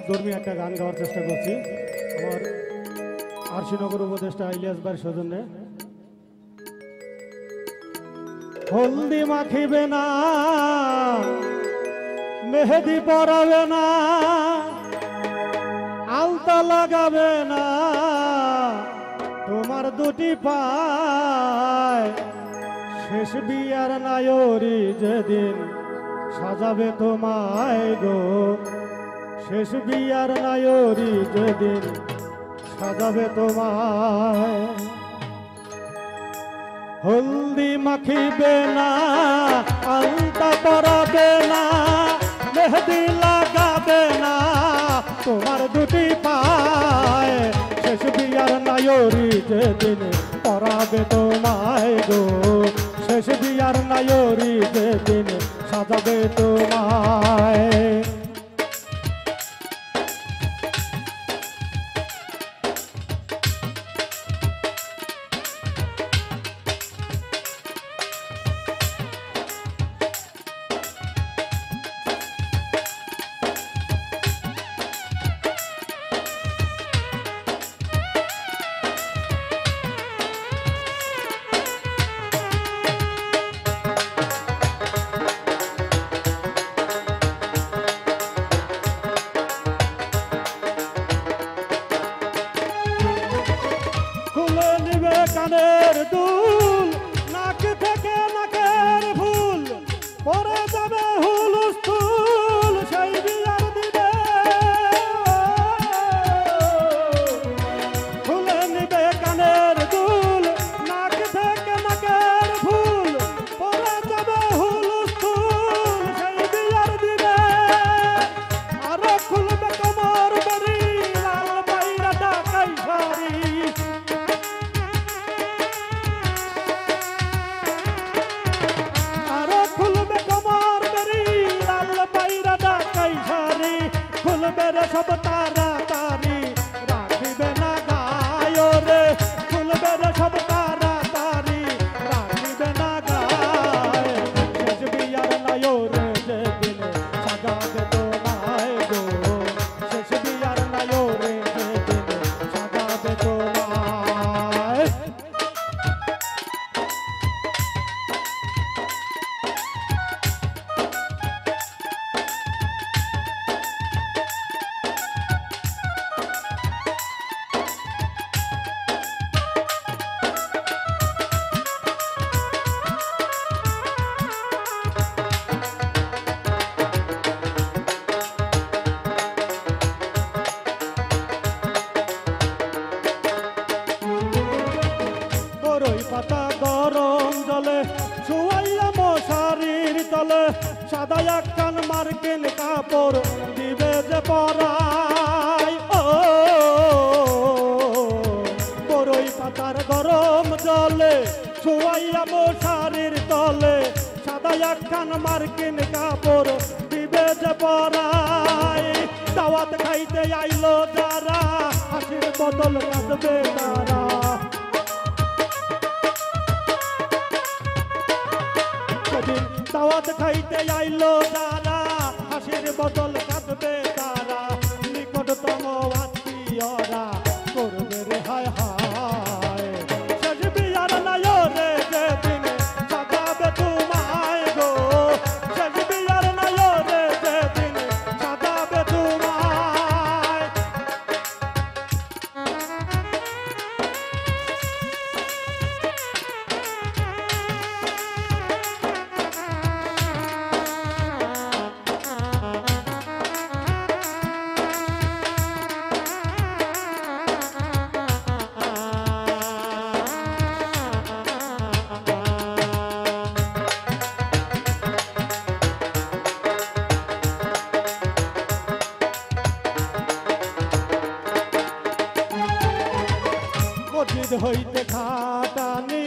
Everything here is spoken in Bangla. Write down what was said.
ধর্মী একটা গান গাওয়ার চেষ্টা করছি আমার আরশিনগর উপদেষ্টা ইলিয়াস ভাইয়ের সৌজন্যে। হলদি মাখিবে না, মেহেদি পরাবে না, আলতা লাগাবে না, তোমার দুটি পায় শেষ বিয়ার নায়রি যেদিন সাজাবে তোমায় গো, শেষ বিয়ার নায়রি যেদিন সাজাবে তোমায়। হলদি মাখিবে না, আলতা পরাবে না, মেহেদি লাগাবে না, তোমার দুটি পায় শেষ বিয়ার নায়রি যেদিন পরাবে তোমায় গো, শেষ বিয়ার নায়রি যেদিন সাজাবে তোমায়। কানের দুল, নাক থেকে নাকের ফুল, পরে যাবে হুলস্থুল, সেই বিয়ার দিবে খুলে নিবে কানের দুল, নাক থেকে নাকের ফুল, পরে যাবে হুলস্থুল, সেই বিয়ার দিবে। আরো খুলবে কোমর বেরি, লাল বাইরা ঢাকাই শাড়ি, সব তাড়াতাড়ি রাখিবে না গায় রে, খুলবে রে সব তাড়াতাড়ি রাখিবে না গায়, শেষ বিয়ার নায়রে যেদিন সাজাবে তোমায় গো, শেষ বিয়ার নায়রে যেদিন সাজাবে তোমায়। পাতা গরম জলে শুয়াইয়া মশারির তলে, সাদা একখান মার্কিন কাপড় দিবে যে পরাই, ও বড়ই পাতার গরম জলে শুয়াইয়া মশারির তলে, সাদা একখান মার্কিন কাপড় দিবে যে পরাই। দাওয়াত খাইতে আইলো যারা, হাসির বদল কাঁদবে তারা, দাওয়াত খাইতে আইলো যারা, হাসির বদল কাঁদবে তারা, নিকটতম আত্মীয়রা করবে রে হায় হায়, শেষ বিয়ার নায়রে যেদিন সাজাবে তোমায় গো, শেষ বিয়ার নায়রে যেদিন সাজাবে তোমায়। মসজিদ হইতে খাটানি